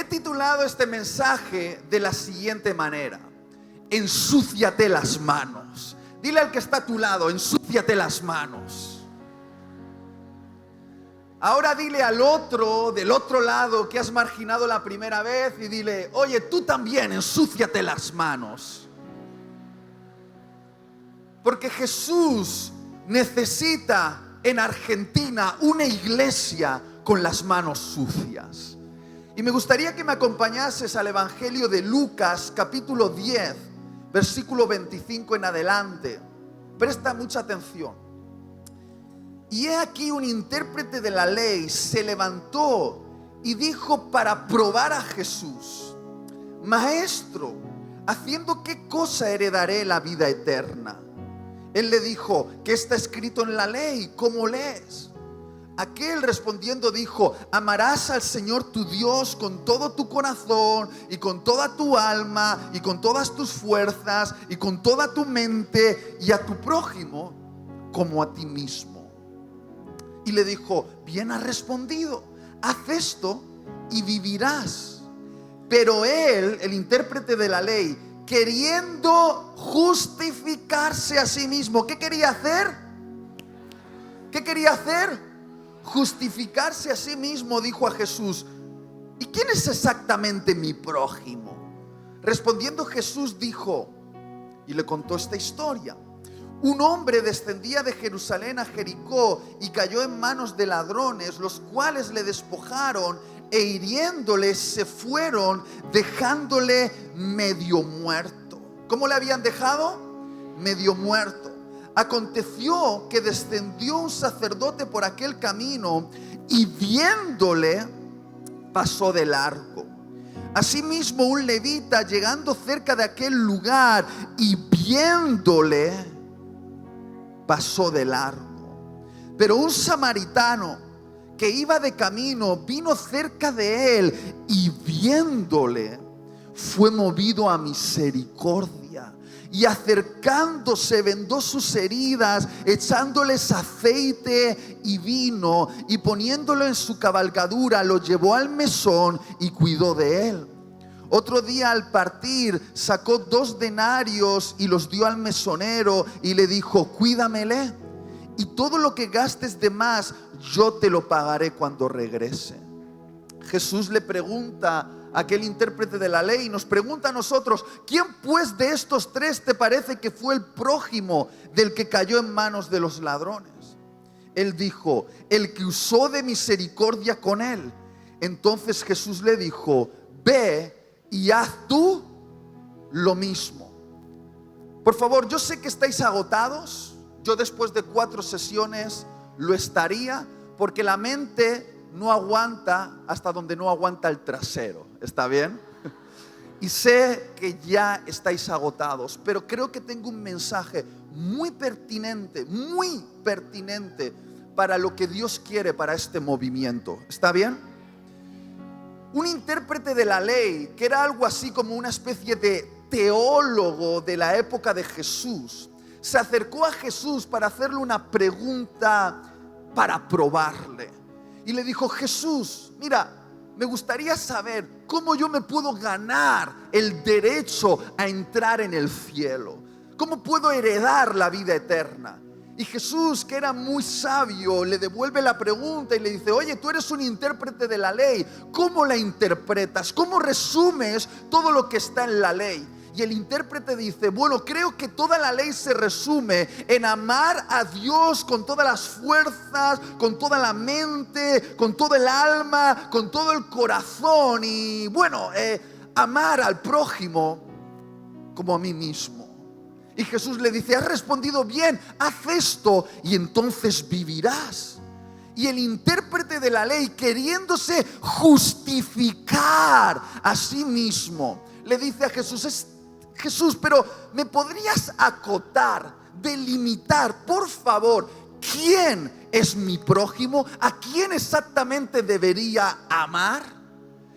titulado este mensaje de la siguiente manera: ensúciate las manos. Dile al que está a tu lado: ensúciate las manos. Ahora dile al otro, del otro lado, que has marginado la primera vez, y dile: oye, tú también ensúciate las manos. Porque Jesús necesita en Argentina una iglesia con las manos sucias. Y me gustaría que me acompañases al Evangelio de Lucas, capítulo 10, versículo 25 en adelante. Presta mucha atención. Y he aquí, un intérprete de la ley se levantó y dijo para probar a Jesús: Maestro, ¿haciendo qué cosa heredaré la vida eterna? Él le dijo: ¿qué está escrito en la ley? ¿Cómo lees? Aquel respondiendo dijo: amarás al Señor tu Dios con todo tu corazón y con toda tu alma y con todas tus fuerzas y con toda tu mente, y a tu prójimo como a ti mismo. Y le dijo: bien has respondido, haz esto y vivirás. Pero él, el intérprete de la ley, queriendo justificarse a sí mismo, ¿qué quería hacer? ¿Qué quería hacer? Justificarse a sí mismo, dijo a Jesús: ¿y quién es exactamente mi prójimo? Respondiendo Jesús dijo, y le contó esta historia: un hombre descendía de Jerusalén a Jericó y cayó en manos de ladrones, los cuales le despojaron e hiriéndole se fueron, dejándole medio muerto. ¿Cómo le habían dejado? Medio muerto. Aconteció que descendió un sacerdote por aquel camino y viéndole pasó de largo. Asimismo, un levita, llegando cerca de aquel lugar y viéndole, pasó de largo. Pero un samaritano que iba de camino vino cerca de él y viéndole fue movido a misericordia, y acercándose vendó sus heridas, echándoles aceite y vino, y poniéndolo en su cabalgadura lo llevó al mesón y cuidó de él. Otro día, al partir, sacó 2 denarios y los dio al mesonero y le dijo: cuídamele, y todo lo que gastes de más yo te lo pagaré cuando regrese. Jesús le pregunta a aquel intérprete de la ley y nos pregunta a nosotros: ¿quién pues de estos 3 te parece que fue el prójimo del que cayó en manos de los ladrones? Él dijo: el que usó de misericordia con él. Entonces Jesús le dijo: ve y haz tú lo mismo. Por favor, yo sé que estáis agotados. Yo después de 4 sesiones lo estaría, porque la mente no aguanta hasta donde no aguanta el trasero. ¿Está bien? Y sé que ya estáis agotados, pero creo que tengo un mensaje muy pertinente para lo que Dios quiere para este movimiento. ¿Está bien? Un intérprete de la ley, que era algo así como una especie de teólogo de la época de Jesús, se acercó a Jesús para hacerle una pregunta para probarle. Y le dijo: Jesús, mira, me gustaría saber cómo yo me puedo ganar el derecho a entrar en el cielo. ¿Cómo puedo heredar la vida eterna? Y Jesús, que era muy sabio, le devuelve la pregunta y le dice: oye, tú eres un intérprete de la ley, ¿cómo la interpretas? ¿Cómo resumes todo lo que está en la ley? Y el intérprete dice: bueno, creo que toda la ley se resume en amar a Dios con todas las fuerzas, con toda la mente, con todo el alma, con todo el corazón, y bueno, amar al prójimo como a mí mismo. Y Jesús le dice: has respondido bien, haz esto y entonces vivirás. Y el intérprete de la ley, queriéndose justificar a sí mismo, le dice a Jesús: Jesús, pero ¿me podrías acotar, delimitar, por favor, quién es mi prójimo? ¿A quién exactamente debería amar?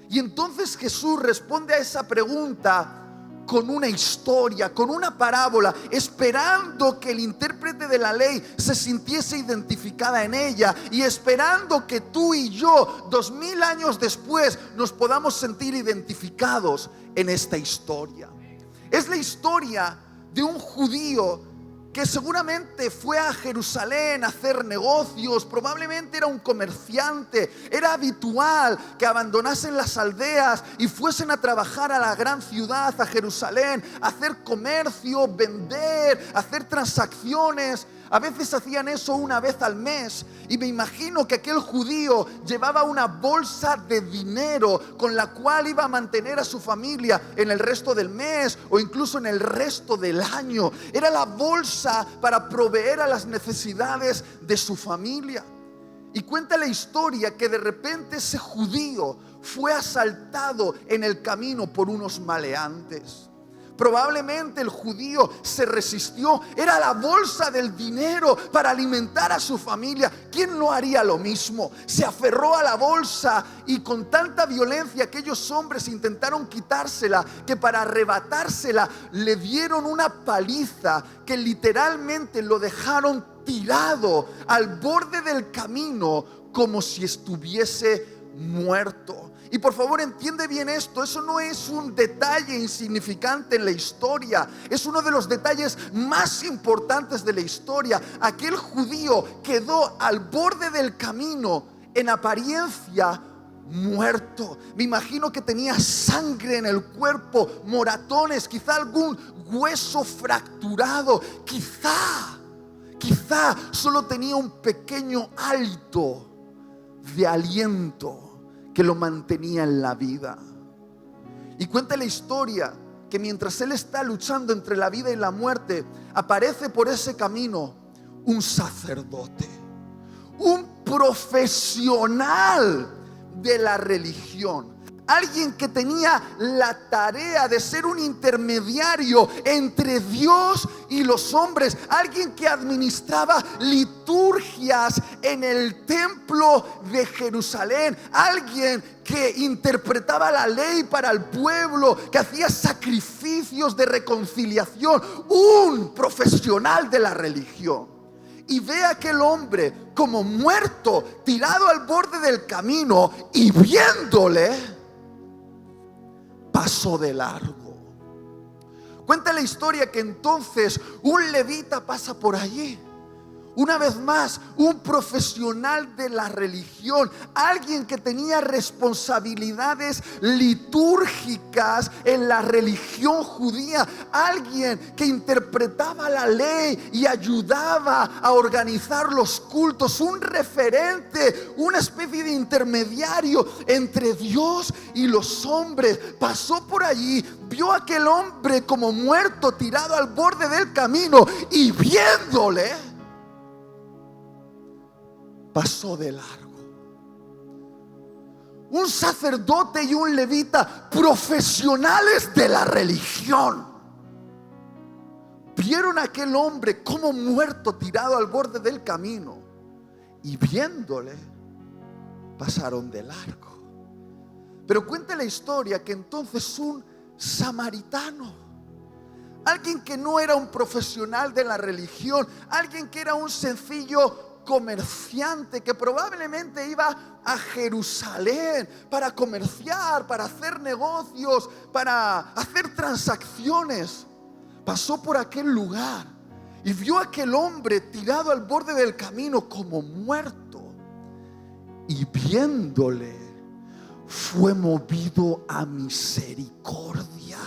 Y entonces Jesús responde a esa pregunta con una historia, con una parábola, esperando que el intérprete de la ley se sintiese identificada en ella y esperando que tú y yo, 2000 años después, nos podamos sentir identificados en esta historia. Es la historia de un judío que seguramente fue a Jerusalén a hacer negocios, probablemente era un comerciante. Era habitual que abandonasen las aldeas y fuesen a trabajar a la gran ciudad, a Jerusalén, a hacer comercio, vender, hacer transacciones. A veces hacían eso una vez al mes, y me imagino que aquel judío llevaba una bolsa de dinero con la cual iba a mantener a su familia en el resto del mes o incluso en el resto del año. Era la bolsa para proveer a las necesidades de su familia. Y cuenta la historia que de repente ese judío fue asaltado en el camino por unos maleantes. Probablemente el judío se resistió. Era la bolsa del dinero para alimentar a su familia. ¿Quién no haría lo mismo? Se aferró a la bolsa y con tanta violencia aquellos hombres intentaron quitársela, que para arrebatársela le dieron una paliza que literalmente lo dejaron tirado al borde del camino como si estuviese muerto. Y por favor entiende bien esto, eso no es un detalle insignificante en la historia, es uno de los detalles más importantes de la historia. Aquel judío quedó al borde del camino, en apariencia muerto. Me imagino que tenía sangre en el cuerpo, moratones, quizá algún hueso fracturado, quizá solo tenía un pequeño hálito de aliento que lo mantenía en la vida. Y cuenta la historia que mientras él está luchando entre la vida y la muerte, aparece por ese camino un sacerdote, un profesional de la religión, alguien que tenía la tarea de ser un intermediario entre Dios y los hombres, alguien que administraba liturgias en el templo de Jerusalén, alguien que interpretaba la ley para el pueblo, que hacía sacrificios de reconciliación, un profesional de la religión. Y ve a aquel hombre como muerto, tirado al borde del camino, y viéndole pasó de largo. Cuenta la historia que entonces un levita pasa por allí. Una vez más, un profesional de la religión, alguien que tenía responsabilidades litúrgicas en la religión judía, alguien que interpretaba la ley y ayudaba a organizar los cultos, un referente, una especie de intermediario entre Dios y los hombres. Pasó por allí, vio a aquel hombre como muerto, tirado al borde del camino, y viéndole pasó de largo. Un sacerdote y un levita, profesionales de la religión, vieron a aquel hombre como muerto, tirado al borde del camino, y viéndole pasaron de largo. Pero cuenta la historia que entonces un samaritano, alguien que no era un profesional de la religión, alguien que era un sencillo comerciante, que probablemente iba a Jerusalén para comerciar, para hacer negocios, para hacer transacciones, pasó por aquel lugar y vio a aquel hombre tirado al borde del camino como muerto, y viéndole fue movido a misericordia.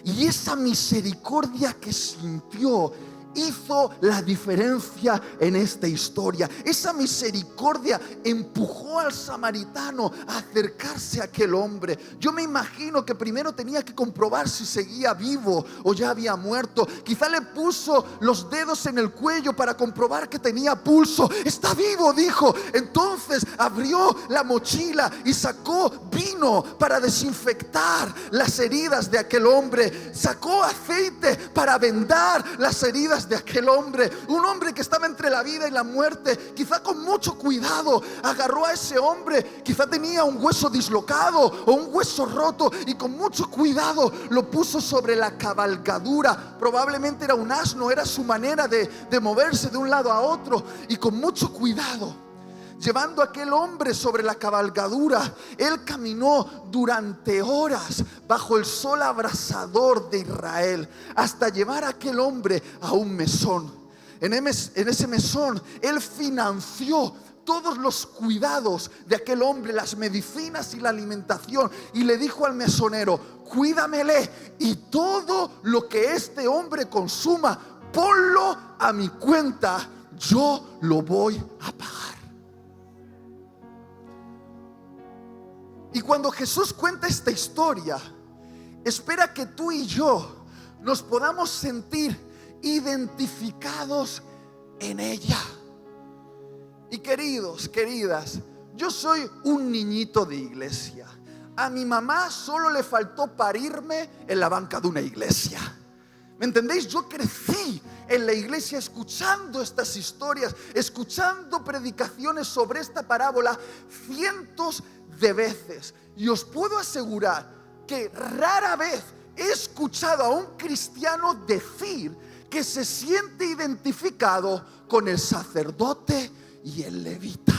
Y esa misericordia que sintió hizo la diferencia en esta historia. Esa misericordia empujó al samaritano a acercarse a aquel hombre. Yo me imagino que primero tenía que comprobar si seguía vivo o ya había muerto. Quizá le puso los dedos en el cuello para comprobar que tenía pulso. Está vivo, dijo. Entonces abrió la mochila y sacó vino para desinfectar las heridas de aquel hombre. Sacó aceite para vendar las heridas heridas de aquel hombre, un hombre que estaba entre la vida y la muerte. Quizá con mucho cuidado agarró a ese hombre, quizá tenía un hueso dislocado o un hueso roto, y con mucho cuidado lo puso sobre la cabalgadura. Probablemente era un asno, era su manera de moverse de un lado a otro, y con mucho cuidado, llevando a aquel hombre sobre la cabalgadura, él caminó durante horas bajo el sol abrasador de Israel, hasta llevar a aquel hombre a un mesón. En ese mesón él financió todos los cuidados de aquel hombre, las medicinas y la alimentación, y le dijo al mesonero: cuídamele, y todo lo que este hombre consuma, ponlo a mi cuenta, yo lo voy a pagar. Y cuando Jesús cuenta esta historia, espera que tú y yo nos podamos sentir identificados en ella. Y queridos, queridas, yo soy un niñito de iglesia. A mi mamá solo le faltó parirme en la banca de una iglesia. ¿Me entendéis? Yo crecí en la iglesia escuchando estas historias, escuchando predicaciones sobre esta parábola cientos de veces. Y os puedo asegurar que rara vez he escuchado a un cristiano decir que se siente identificado con el sacerdote y el levita.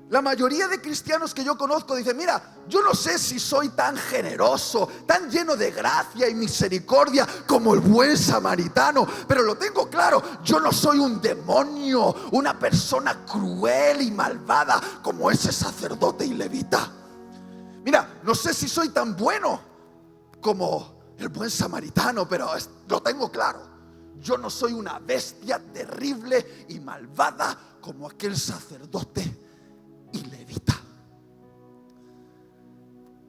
La mayoría de cristianos que yo conozco dicen: mira, yo no sé si soy tan generoso, tan lleno de gracia y misericordia como el buen samaritano, pero lo tengo claro, yo no soy un demonio, una persona cruel y malvada como ese sacerdote y levita. Mira, no sé si soy tan bueno como el buen samaritano, pero lo tengo claro, yo no soy una bestia terrible y malvada como aquel sacerdote y levita.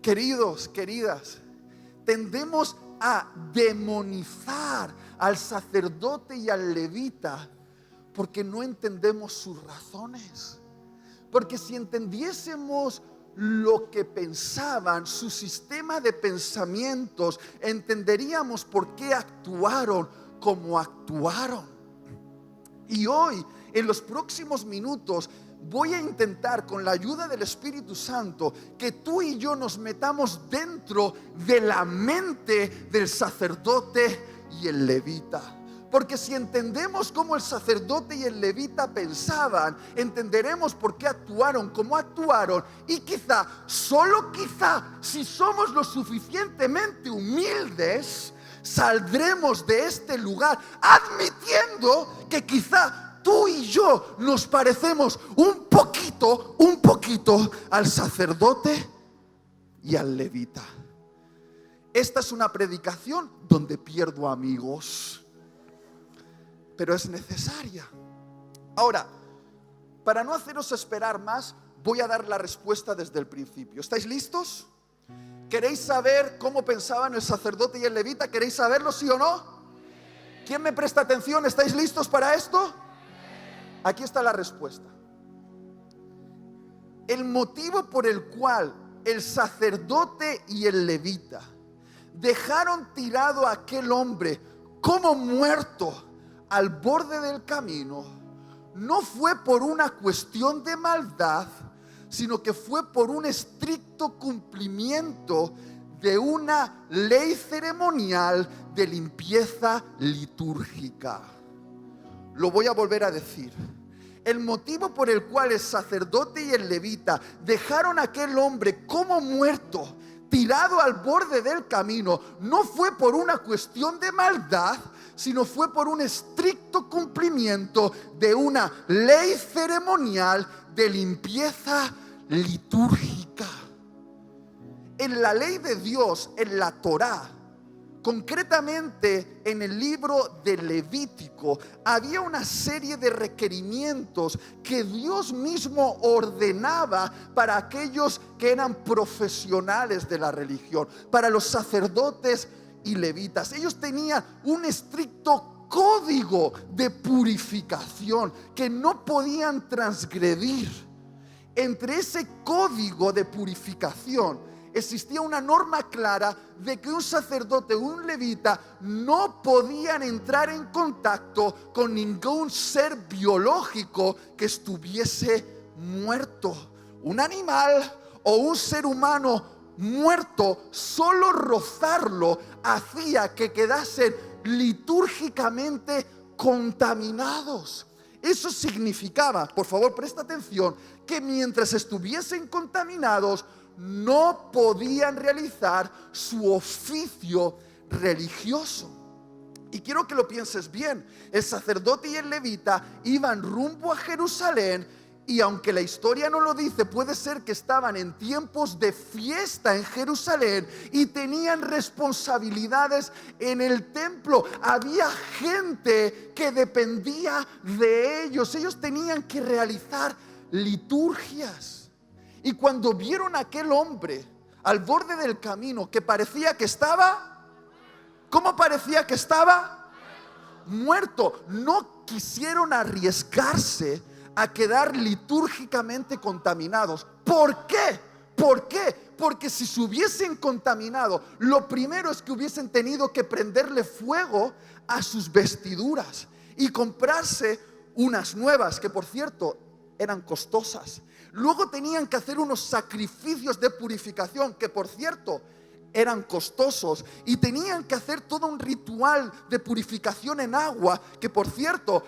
Queridos, queridas, tendemos a demonizar al sacerdote y al levita porque no entendemos sus razones. Porque si entendiésemos lo que pensaban, su sistema de pensamientos, entenderíamos por qué actuaron como actuaron. Y hoy, en los próximos minutos, voy a intentar, con la ayuda del Espíritu Santo, que tú y yo nos metamos dentro de la mente del sacerdote y el levita. Porque si entendemos cómo el sacerdote y el levita pensaban, entenderemos por qué actuaron como actuaron. Y quizá, solo quizá, si somos lo suficientemente humildes, saldremos de este lugar admitiendo que quizá tú y yo nos parecemos un poquito al sacerdote y al levita. Esta es una predicación donde pierdo amigos, pero es necesaria. Ahora, para no haceros esperar más, voy a dar la respuesta desde el principio. ¿Estáis listos? ¿Queréis saber cómo pensaban el sacerdote y el levita? ¿Queréis saberlo, sí o no? ¿Quién me presta atención? ¿Estáis listos para esto? Aquí está la respuesta. El motivo por el cual el sacerdote y el levita dejaron tirado a aquel hombre como muerto al borde del camino no fue por una cuestión de maldad, sino que fue por un estricto cumplimiento de una ley ceremonial de limpieza litúrgica. Lo voy a volver a decir. El motivo por el cual el sacerdote y el levita dejaron a aquel hombre como muerto, tirado al borde del camino, no fue por una cuestión de maldad, sino fue por un estricto cumplimiento de una ley ceremonial de limpieza litúrgica. En la ley de Dios, en la Torá, concretamente en el libro de Levítico, había una serie de requerimientos que Dios mismo ordenaba para aquellos que eran profesionales de la religión, para los sacerdotes y levitas. Ellos tenían un estricto código de purificación que no podían transgredir. Entre ese código de purificación existía una norma clara de que un sacerdote o un levita no podían entrar en contacto con ningún ser biológico que estuviese muerto. Un animal o un ser humano muerto, solo rozarlo hacía que quedasen litúrgicamente contaminados. Eso significaba, por favor presta atención, que mientras estuviesen contaminados no podían realizar su oficio religioso. Y quiero que lo pienses bien. El sacerdote y el levita iban rumbo a Jerusalén, y aunque la historia no lo dice, puede ser que estaban en tiempos de fiesta en Jerusalén y tenían responsabilidades en el templo. Había gente que dependía de ellos. Ellos tenían que realizar liturgias. Y cuando vieron a aquel hombre al borde del camino que parecía que estaba, ¿cómo parecía que estaba? Muerto. No quisieron arriesgarse a quedar litúrgicamente contaminados. ¿Por qué? ¿Por qué? Porque si se hubiesen contaminado, lo primero es que hubiesen tenido que prenderle fuego a sus vestiduras y comprarse unas nuevas, que por cierto eran costosas. Luego tenían que hacer unos sacrificios de purificación, que por cierto eran costosos, y tenían que hacer todo un ritual de purificación en agua, que por cierto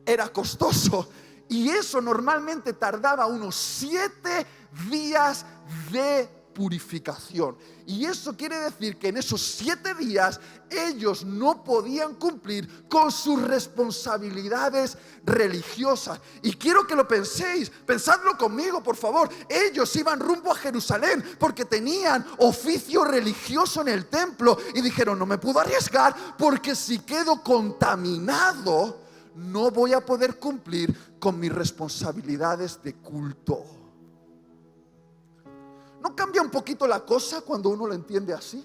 era costoso. Y eso normalmente tardaba unos 7 días de purificación. Y eso quiere decir que en esos 7 días ellos no podían cumplir con sus responsabilidades religiosas. Y quiero que lo penséis, pensadlo conmigo por favor. Ellos iban rumbo a Jerusalén porque tenían oficio religioso en el templo y dijeron: no me puedo arriesgar, porque si quedo contaminado no voy a poder cumplir con mis responsabilidades de culto. ¿No cambia un poquito la cosa cuando uno lo entiende así?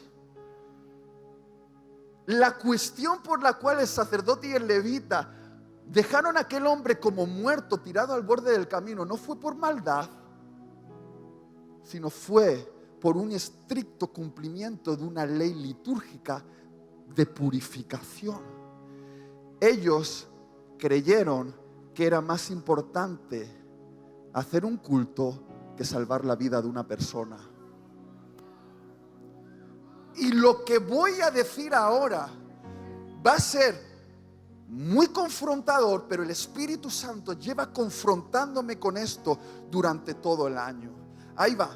La cuestión por la cual el sacerdote y el levita dejaron a aquel hombre como muerto, tirado al borde del camino, no fue por maldad, sino fue por un estricto cumplimiento de una ley litúrgica de purificación. Ellos creyeron que era más importante hacer un culto que salvar la vida de una persona. Y lo que voy a decir ahora va a ser muy confrontador, pero el Espíritu Santo lleva confrontándome con esto durante todo el año. Ahí va.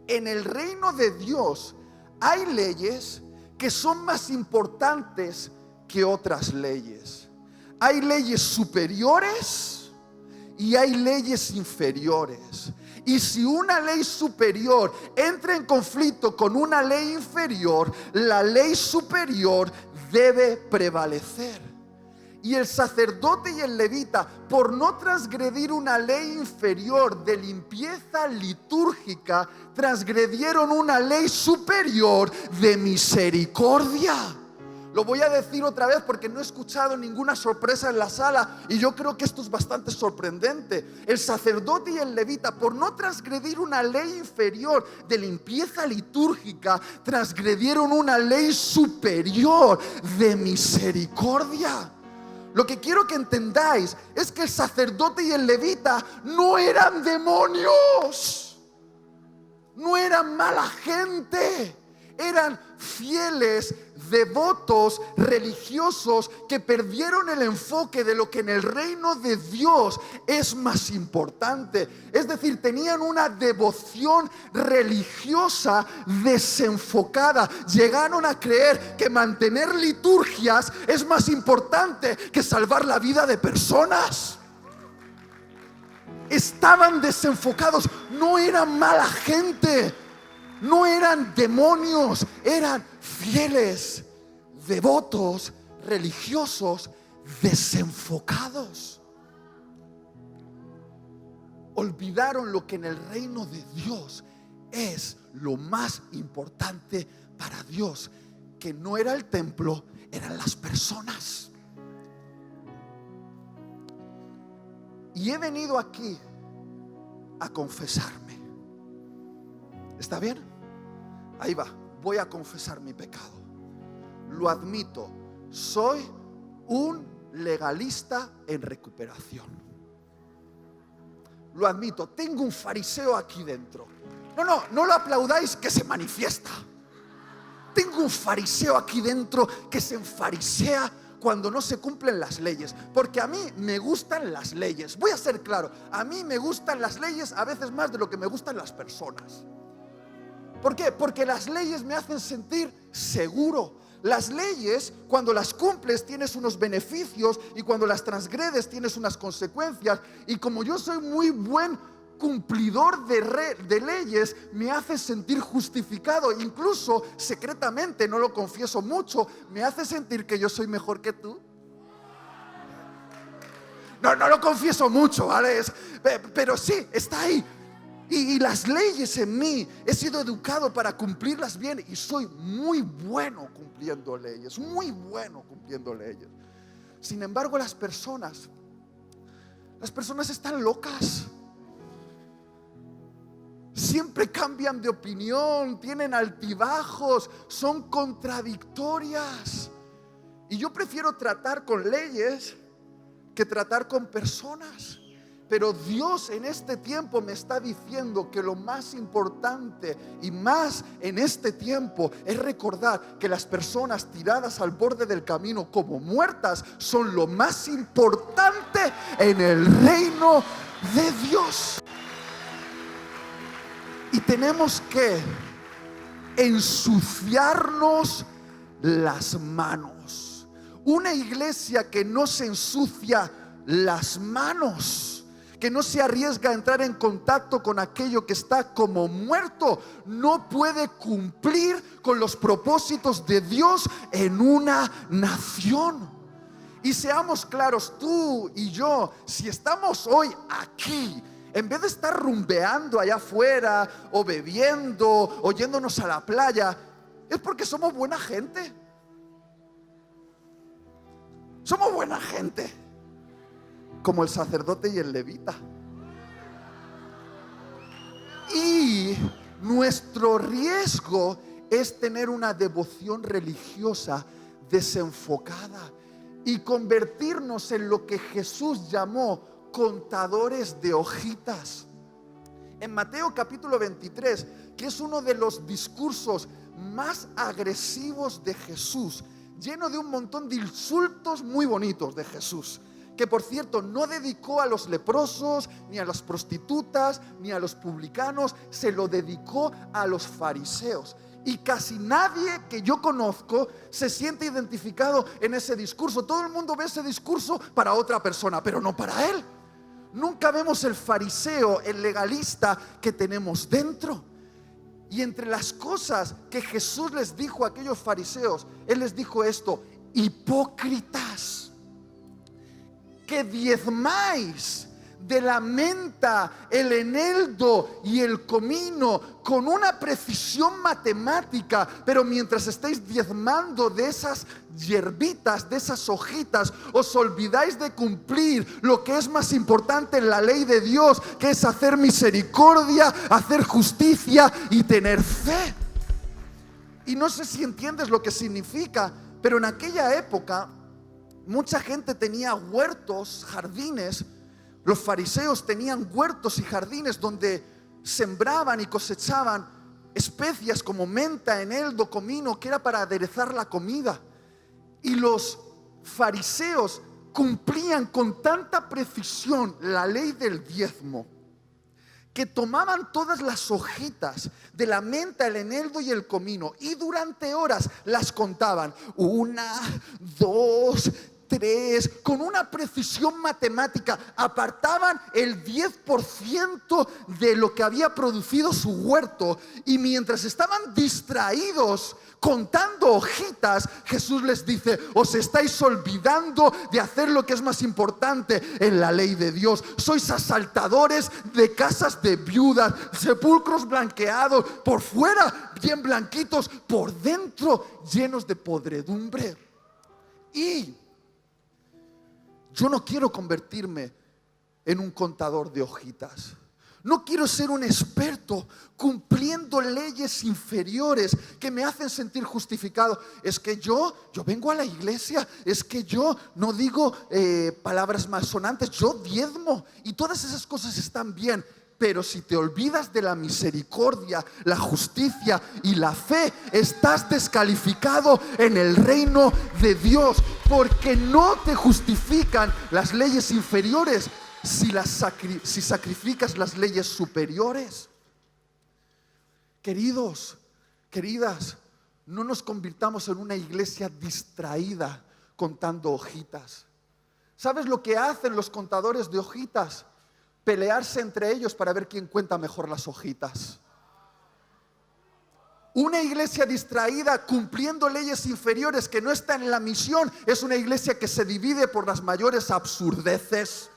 En el reino de Dios hay leyes que son más importantes que otras leyes. Hay leyes superiores y hay leyes inferiores. Y si una ley superior entra en conflicto con una ley inferior, la ley superior debe prevalecer. Y el sacerdote y el levita, por no transgredir una ley inferior de limpieza litúrgica, transgredieron una ley superior de misericordia. Lo voy a decir otra vez porque no he escuchado ninguna sorpresa en la sala, y yo creo que esto es bastante sorprendente. El sacerdote y el levita, por no transgredir una ley inferior de limpieza litúrgica, transgredieron una ley superior de misericordia. Lo que quiero que entendáis es que el sacerdote y el levita no eran demonios, no eran mala gente, eran fieles, devotos, religiosos que perdieron el enfoque de lo que en el reino de Dios es más importante. Es decir, tenían una devoción religiosa desenfocada. Llegaron a creer que mantener liturgias es más importante que salvar la vida de personas. Estaban desenfocados, no eran mala gente, no eran demonios, eran fieles, devotos, religiosos, desenfocados. Olvidaron lo que en el reino de Dios es lo más importante para Dios, que no era el templo, eran las personas. Y he venido aquí a confesarme. ¿Está bien? Ahí va, voy a confesar mi pecado. Lo admito, soy un legalista en recuperación. Lo admito, tengo un fariseo aquí dentro. No lo aplaudáis, que se manifiesta. Tengo un fariseo aquí dentro que se enfarisea cuando no se cumplen las leyes. Porque a mí me gustan las leyes. Voy a ser claro, a mí me gustan las leyes a veces más de lo que me gustan las personas. ¿Por qué? Porque las leyes me hacen sentir seguro. Las leyes, cuando las cumples, tienes unos beneficios, y cuando las transgredes tienes unas consecuencias. Y como yo soy muy buen cumplidor de leyes, me hace sentir justificado. Incluso secretamente, no lo confieso mucho, me hace sentir que yo soy mejor que tú. No lo confieso mucho, ¿vale? Pero sí, está ahí. Y las leyes en mí, he sido educado para cumplirlas bien, y soy muy bueno cumpliendo leyes, muy bueno cumpliendo leyes. Sin embargo, las personas están locas. Siempre cambian de opinión, tienen altibajos, son contradictorias. Y yo prefiero tratar con leyes que tratar con personas. Pero Dios en este tiempo me está diciendo que lo más importante y más en este tiempo es recordar que las personas tiradas al borde del camino como muertas son lo más importante en el reino de Dios. Y tenemos que ensuciarnos las manos. Una iglesia que no se ensucia las manos, que no se arriesga a entrar en contacto con aquello que está como muerto, no puede cumplir con los propósitos de Dios en una nación. Y seamos claros, tú y yo, si estamos hoy aquí, en vez de estar rumbeando allá afuera, o bebiendo, o yéndonos a la playa, es porque somos buena gente. Somos buena gente, como el sacerdote y el levita. Y nuestro riesgo es tener una devoción religiosa desenfocada y convertirnos en lo que Jesús llamó contadores de hojitas. En Mateo capítulo 23, que es uno de los discursos más agresivos de Jesús, lleno de un montón de insultos muy bonitos de Jesús, que por cierto no dedicó a los leprosos, ni a las prostitutas, ni a los publicanos, se lo dedicó a los fariseos. Y casi nadie que yo conozco se siente identificado en ese discurso. Todo el mundo ve ese discurso para otra persona, pero no para él. Nunca vemos el fariseo, el legalista que tenemos dentro. Y entre las cosas que Jesús les dijo a aquellos fariseos, Él les dijo esto: hipócritas, que diezmáis de la menta, el eneldo y el comino con una precisión matemática, pero mientras estáis diezmando de esas hierbitas, de esas hojitas, os olvidáis de cumplir lo que es más importante en la ley de Dios, que es hacer misericordia, hacer justicia y tener fe. Y no sé si entiendes lo que significa, pero en aquella época mucha gente tenía huertos, jardines. Los fariseos tenían huertos y jardines donde sembraban y cosechaban especias como menta, eneldo, comino, que era para aderezar la comida. Y los fariseos cumplían con tanta precisión la ley del diezmo, que tomaban todas las hojitas de la menta, el eneldo y el comino, y durante horas las contaban: 1, 2, 3, con una precisión matemática. Apartaban el 10% de lo que había producido su huerto, y mientras estaban distraídos contando hojitas, Jesús les dice: os estáis olvidando de hacer lo que es más importante en la ley de Dios. Sois asaltadores de casas de viudas, sepulcros blanqueados, por fuera bien blanquitos, por dentro llenos de podredumbre. Y yo no quiero convertirme en un contador de hojitas. No quiero ser un experto cumpliendo leyes inferiores que me hacen sentir justificado. Es que yo vengo a la iglesia, es que yo no digo palabras malsonantes, yo diezmo y todas esas cosas están bien. Pero si te olvidas de la misericordia, la justicia y la fe, estás descalificado en el reino de Dios, porque no te justifican las leyes inferiores si sacrificas las leyes superiores. Queridos, queridas, no nos convirtamos en una iglesia distraída contando hojitas. ¿Sabes lo que hacen los contadores de hojitas? Pelearse entre ellos para ver quién cuenta mejor las hojitas. Una iglesia distraída cumpliendo leyes inferiores que no está en la misión es una iglesia que se divide por las mayores absurdeces.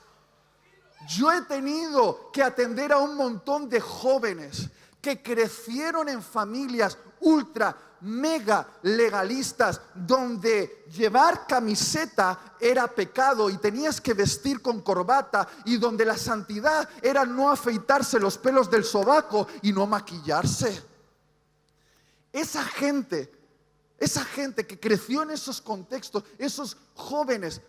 Yo he tenido que atender a un montón de jóvenes que crecieron en familias ultra, mega legalistas, donde llevar camiseta era pecado y tenías que vestir con corbata, y donde la santidad era no afeitarse los pelos del sobaco y no maquillarse. Esa gente que creció en esos contextos, esos jóvenes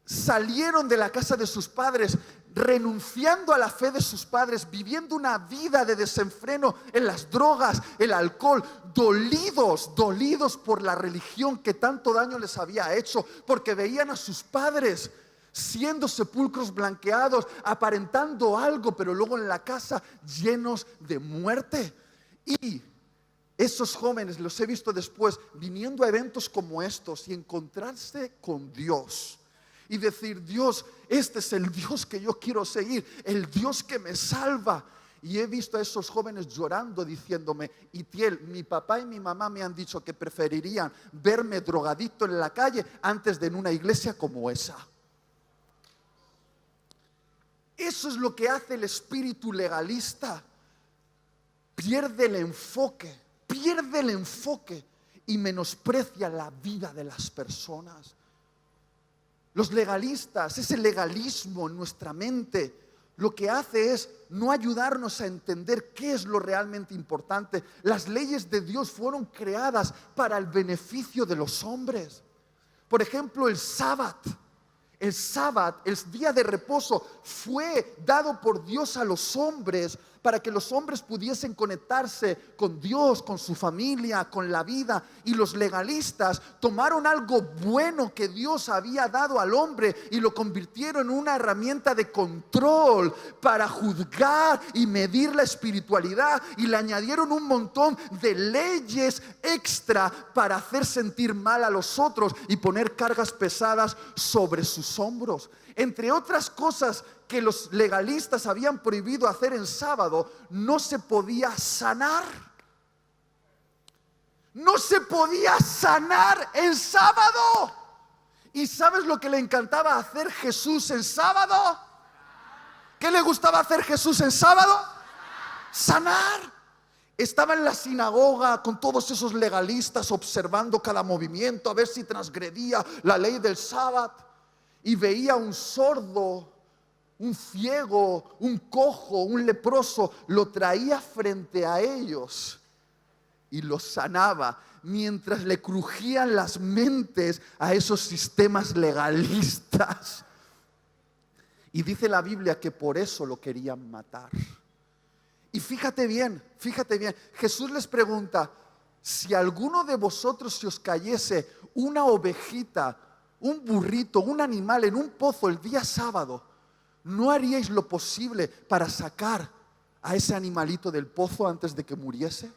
salieron de la casa de sus padres, renunciando a la fe de sus padres, viviendo una vida de desenfreno en las drogas, el alcohol, dolidos por la religión que tanto daño les había hecho, porque veían a sus padres siendo sepulcros blanqueados, aparentando algo, pero luego en la casa llenos de muerte. Y esos jóvenes los he visto después viniendo a eventos como estos y encontrarse con Dios y decir: Dios, este es el Dios que yo quiero seguir, el Dios que me salva. Y he visto a esos jóvenes llorando, diciéndome: Itiel, mi papá y mi mamá me han dicho que preferirían verme drogadicto en la calle antes de en una iglesia como esa. Eso es lo que hace el espíritu legalista. Pierde el enfoque y menosprecia la vida de las personas. Los legalistas, ese legalismo en nuestra mente, lo que hace es no ayudarnos a entender qué es lo realmente importante. Las leyes de Dios fueron creadas para el beneficio de los hombres. Por ejemplo, el sábado, el día de reposo, fue dado por Dios a los hombres para que los hombres pudiesen conectarse con Dios, con su familia, con la vida. Y los legalistas tomaron algo bueno que Dios había dado al hombre y lo convirtieron en una herramienta de control para juzgar y medir la espiritualidad, y le añadieron un montón de leyes extra para hacer sentir mal a los otros y poner cargas pesadas sobre sus hombros. Entre otras cosas que los legalistas habían prohibido hacer en sábado, no se podía sanar. No se podía sanar en sábado. ¿Y sabes lo que le encantaba hacer Jesús en sábado? ¿Qué le gustaba hacer Jesús en sábado? Sanar. Estaba en la sinagoga con todos esos legalistas observando cada movimiento a ver si transgredía la ley del sábado, y veía un sordo, un ciego, un cojo, un leproso, lo traía frente a ellos y los sanaba, mientras le crujían las mentes a esos sistemas legalistas. Y dice la Biblia que por eso lo querían matar. Y fíjate bien, Jesús les pregunta: si alguno de vosotros se os cayese una ovejita, un burrito, un animal en un pozo el día sábado, ¿no haríais lo posible para sacar a ese animalito del pozo antes de que muriese?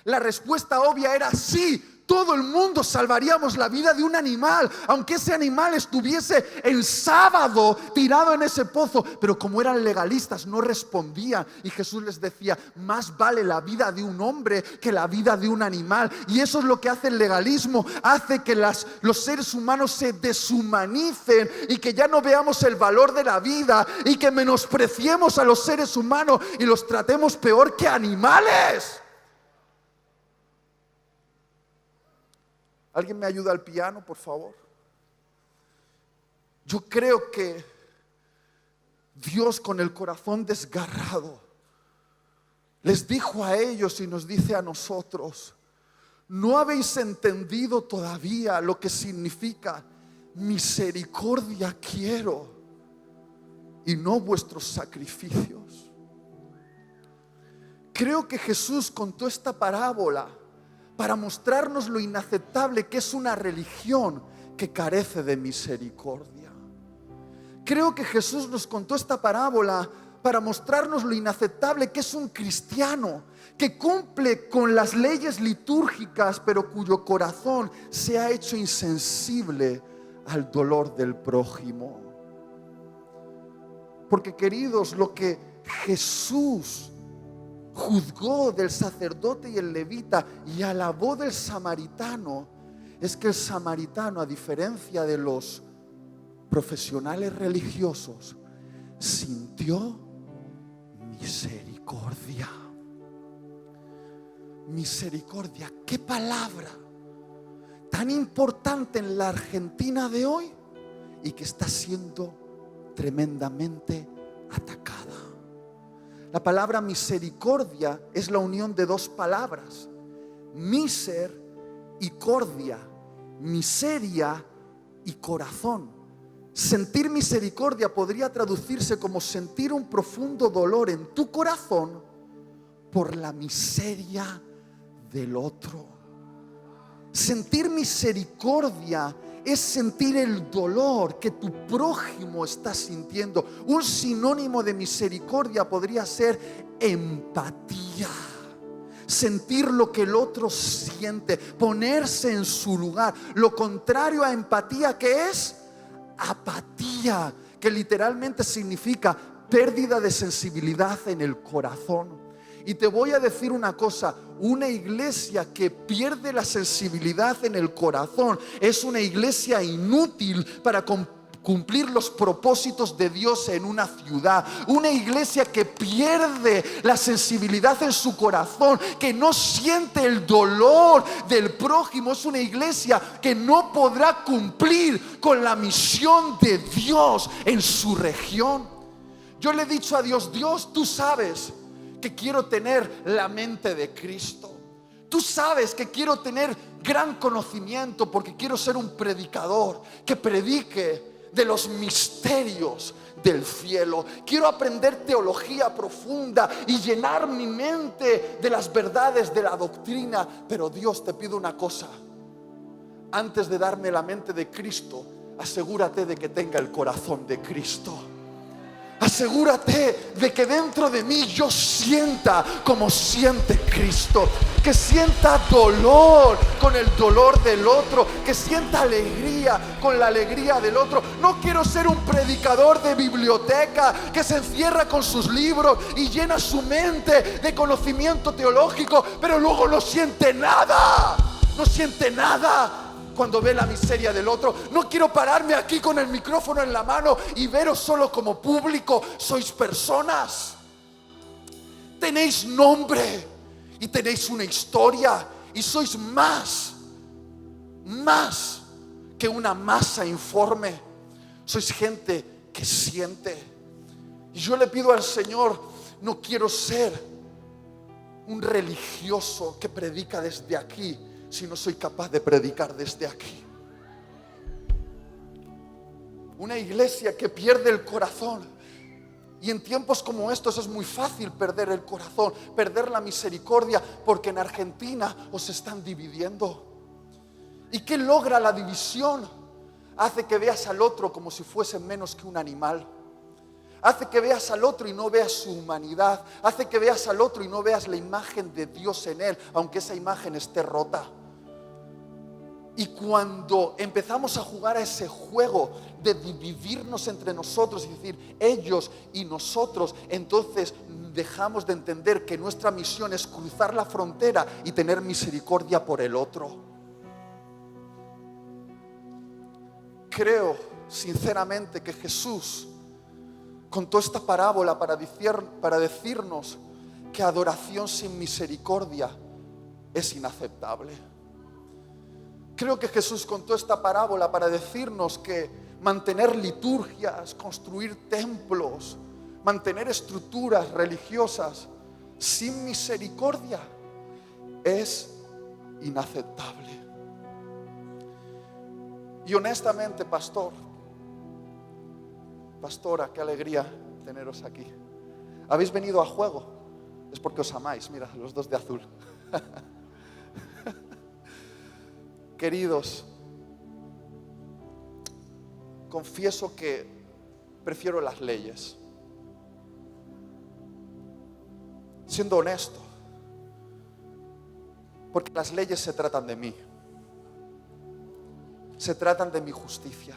La respuesta obvia era sí. Todo el mundo salvaríamos la vida de un animal, aunque ese animal estuviese el sábado tirado en ese pozo. Pero como eran legalistas, no respondían. Y Jesús les decía: más vale la vida de un hombre que la vida de un animal. Y eso es lo que hace el legalismo. Hace que los seres humanos se deshumanicen y que ya no veamos el valor de la vida, y que menospreciemos a los seres humanos y los tratemos peor que animales. ¿Alguien me ayuda al piano, por favor? Yo creo que Dios, con el corazón desgarrado, Les dijo a ellos y nos dice a nosotros: ¿no habéis entendido todavía lo que significa misericordia quiero y no vuestros sacrificios? Creo que Jesús contó esta parábola para mostrarnos lo inaceptable que es una religión que carece de misericordia. Creo que Jesús nos contó esta parábola para mostrarnos lo inaceptable que es un cristiano que cumple con las leyes litúrgicas, pero cuyo corazón se ha hecho insensible al dolor del prójimo. Porque, queridos, lo que Jesús juzgó del sacerdote y el levita y alabó del samaritano es que el samaritano, a diferencia de los profesionales religiosos, sintió misericordia. Misericordia, qué palabra tan importante en la Argentina de hoy y que está siendo tremendamente atacada. La palabra misericordia es la unión de dos palabras: miser y cordia, miseria y corazón. Sentir misericordia podría traducirse como sentir un profundo dolor en tu corazón por la miseria del otro. Sentir misericordia es sentir el dolor que tu prójimo está sintiendo. Un sinónimo de misericordia podría ser empatía. Sentir lo que el otro siente, ponerse en su lugar. Lo contrario a empatía, ¿qué es? Apatía, que literalmente significa pérdida de sensibilidad en el corazón. Y te voy a decir una cosa: una iglesia que pierde la sensibilidad en el corazón es una iglesia inútil para cumplir los propósitos de Dios en una ciudad. Una iglesia que pierde la sensibilidad en su corazón, que no siente el dolor del prójimo, es una iglesia que no podrá cumplir con la misión de Dios en su región. Yo le he dicho a Dios: Dios, tú sabes que quiero tener la mente de Cristo. Tú sabes que quiero tener gran conocimiento porque quiero ser un predicador que predique de los misterios del cielo. Quiero aprender teología profunda y llenar mi mente de las verdades de la doctrina. Pero Dios, te pido una cosa: antes de darme la mente de Cristo, asegúrate de que tenga el corazón de Cristo. Asegúrate de que dentro de mí yo sienta como siente Cristo, que sienta dolor con el dolor del otro, que sienta alegría con la alegría del otro. No quiero ser un predicador de biblioteca que se encierra con sus libros y llena su mente de conocimiento teológico, pero luego no siente nada. No siente nada cuando ve la miseria del otro. No quiero pararme aquí con el micrófono en la mano y veros solo como público. Sois personas, tenéis nombre y tenéis una historia, y sois más que una masa informe. Sois gente que siente. Y yo le pido al Señor: no quiero ser un religioso que predica desde aquí si no soy capaz de predicar desde aquí. Una iglesia que pierde el corazón. Y en tiempos como estos es muy fácil perder el corazón, perder la misericordia, porque en Argentina os están dividiendo. ¿Y qué logra la división? Hace que veas al otro como si fuese menos que un animal. Hace que veas al otro y no veas su humanidad. Hace que veas al otro y no veas la imagen de Dios en él, aunque esa imagen esté rota. Y cuando empezamos a jugar a ese juego de dividirnos entre nosotros y decir ellos y nosotros, entonces dejamos de entender que nuestra misión es cruzar la frontera y tener misericordia por el otro. Creo sinceramente que Jesús contó esta parábola para decirnos que adoración sin misericordia es inaceptable. Creo que Jesús contó esta parábola para decirnos que mantener liturgias, construir templos, mantener estructuras religiosas sin misericordia es inaceptable. Y honestamente, pastora, qué alegría teneros aquí. ¿Habéis venido a juego? Es porque os amáis, mira, los dos de azul. Queridos, confieso que prefiero las leyes. Siendo honesto, porque las leyes se tratan de mí, se tratan de mi justicia,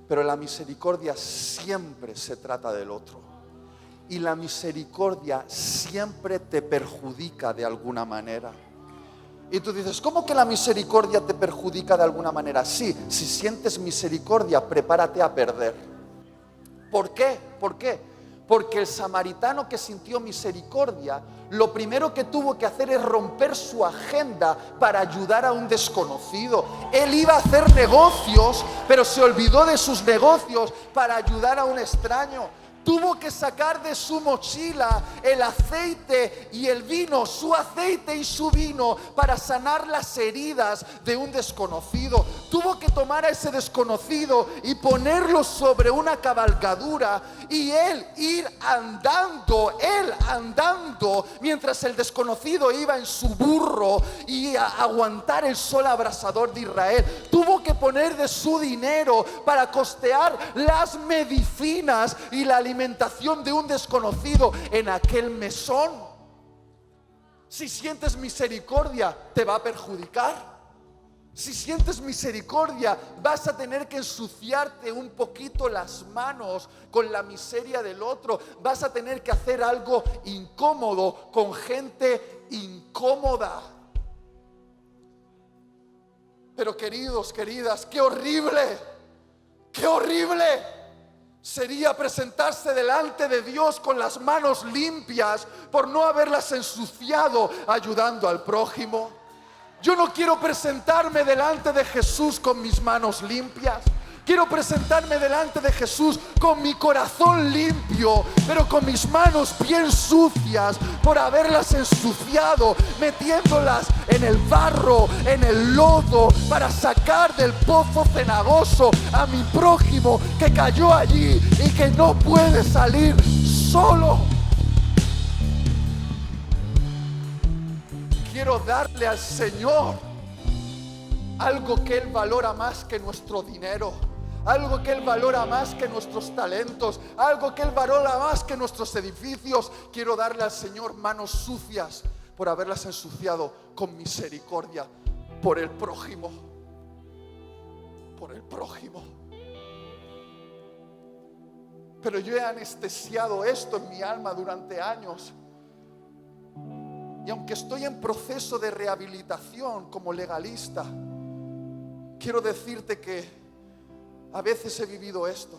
pero la misericordia siempre se trata del otro, y la misericordia siempre te perjudica de alguna manera. Y tú dices, ¿cómo que la misericordia te perjudica de alguna manera? Sí, si sientes misericordia, prepárate a perder. ¿Por qué? ¿Por qué? Porque el samaritano que sintió misericordia, lo primero que tuvo que hacer es romper su agenda para ayudar a un desconocido. Él iba a hacer negocios, pero se olvidó de sus negocios para ayudar a un extraño. Tuvo que sacar de su mochila el aceite y el vino, su aceite y su vino, para sanar las heridas de un desconocido. Tuvo que tomar a ese desconocido y ponerlo sobre una cabalgadura y él andando, mientras el desconocido iba en su burro y a aguantar el sol abrasador de Israel. Tuvo que poner de su dinero para costear las medicinas y la alimentación de un desconocido en aquel mesón. Si sientes misericordia, te va a perjudicar. Si sientes misericordia, vas a tener que ensuciarte un poquito las manos con la miseria del otro. Vas a tener que hacer algo incómodo con gente incómoda. Pero queridos, queridas, qué horrible sería presentarse delante de Dios con las manos limpias por no haberlas ensuciado ayudando al prójimo. Yo no quiero presentarme delante de Jesús con mis manos limpias. Quiero presentarme delante de Jesús con mi corazón limpio, pero con mis manos bien sucias por haberlas ensuciado, metiéndolas en el barro, en el lodo, para sacar del pozo cenagoso a mi prójimo que cayó allí y que no puede salir solo. Quiero darle al Señor algo que Él valora más que nuestro dinero, algo que Él valora más que nuestros talentos, algo que Él valora más que nuestros edificios. Quiero darle al Señor manos sucias por haberlas ensuciado con misericordia por el prójimo. Por el prójimo. Pero yo he anestesiado esto en mi alma durante años. Y aunque estoy en proceso de rehabilitación como legalista, quiero decirte que a veces he vivido esto.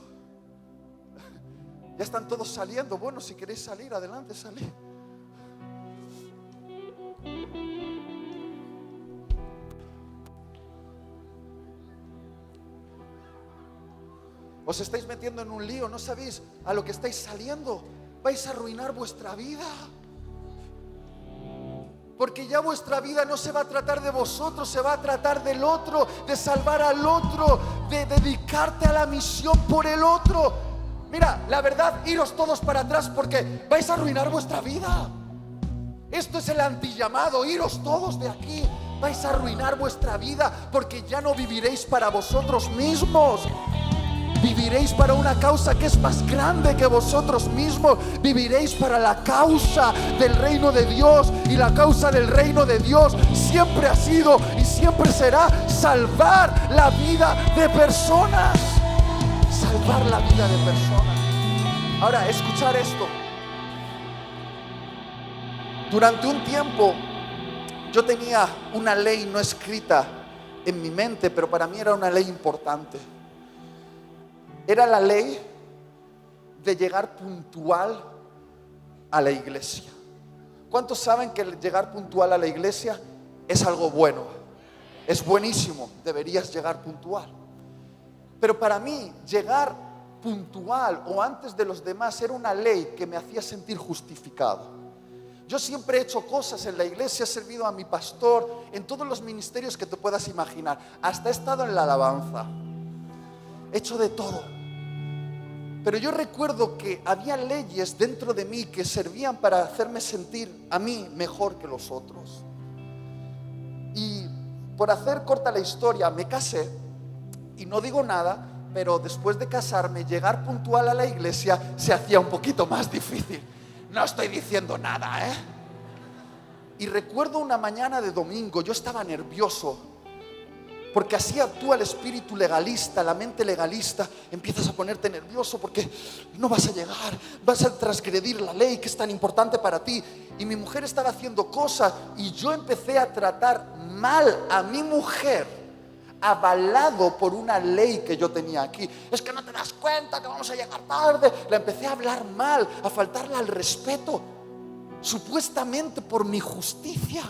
Ya están todos saliendo. Bueno, si queréis salir, adelante, salid. Os estáis metiendo en un lío, no sabéis a lo que estáis saliendo. Vais a arruinar vuestra vida. Porque ya vuestra vida no se va a tratar de vosotros, se va a tratar del otro, de salvar al otro, de dedicarte a la misión por el otro. Mira, la verdad, iros todos para atrás porque vais a arruinar vuestra vida. Esto es el antillamado, iros todos de aquí. Vais a arruinar vuestra vida porque ya no viviréis para vosotros mismos. Viviréis para una causa que es más grande que vosotros mismos. Viviréis para la causa del reino de Dios. Y la causa del reino de Dios siempre ha sido y siempre será salvar la vida de personas. Salvar la vida de personas. Ahora, escuchar esto. Durante un tiempo yo tenía una ley no escrita en mi mente, pero para mí era una ley importante. Era la ley de llegar puntual a la iglesia. ¿Cuántos saben que llegar puntual a la iglesia es algo bueno? Es buenísimo, deberías llegar puntual. Pero para mí, llegar puntual o antes de los demás era una ley que me hacía sentir justificado. Yo siempre he hecho cosas en la iglesia, he servido a mi pastor en todos los ministerios que te puedas imaginar. Hasta he estado en la alabanza. He hecho de todo. Pero yo recuerdo que había leyes dentro de mí que servían para hacerme sentir a mí mejor que los otros. Y por hacer corta la historia, me casé y no digo nada, pero después de casarme, llegar puntual a la iglesia se hacía un poquito más difícil. No estoy diciendo nada, ¿eh? Y recuerdo una mañana de domingo, yo estaba nervioso, porque así actúa el espíritu legalista, la mente legalista. Empiezas a ponerte nervioso porque no vas a llegar, vas a transgredir la ley que es tan importante para ti. Y mi mujer estaba haciendo cosas y yo empecé a tratar mal a mi mujer, avalado por una ley que yo tenía aquí. Es que no te das cuenta que vamos a llegar tarde. La empecé a hablar mal, a faltarle al respeto, supuestamente por mi justicia.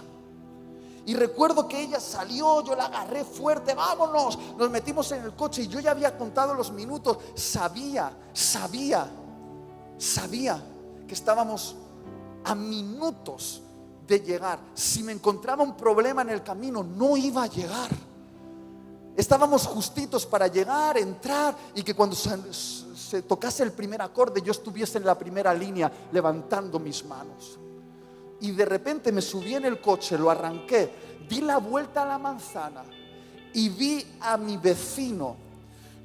Y recuerdo que ella salió, yo la agarré fuerte, vámonos. Nos metimos en el coche y yo ya había contado los minutos. Sabía que estábamos a minutos de llegar. Si me encontraba un problema en el camino, no iba a llegar. Estábamos justitos para llegar, entrar y que cuando se tocase el primer acorde yo estuviese en la primera línea levantando mis manos. Y de repente me subí en el coche, lo arranqué, di la vuelta a la manzana y vi a mi vecino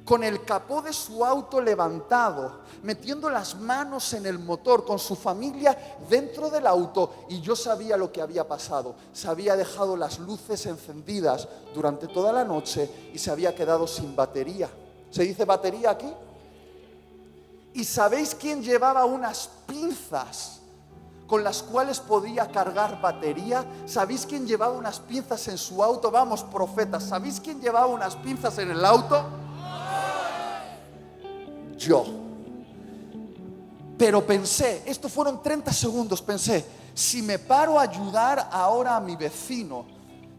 con el capó de su auto levantado, metiendo las manos en el motor, con su familia dentro del auto. Y yo sabía lo que había pasado. Se había dejado las luces encendidas durante toda la noche y se había quedado sin batería. ¿Se dice batería aquí? ¿Y sabéis quién llevaba unas pinzas con las cuales podía cargar batería? ¿Sabéis quién llevaba unas pinzas en su auto? Vamos, profetas, ¿sabéis quién llevaba unas pinzas en el auto? Yo. Pero pensé, esto fueron 30 segundos, pensé, si me paro a ayudar ahora a mi vecino,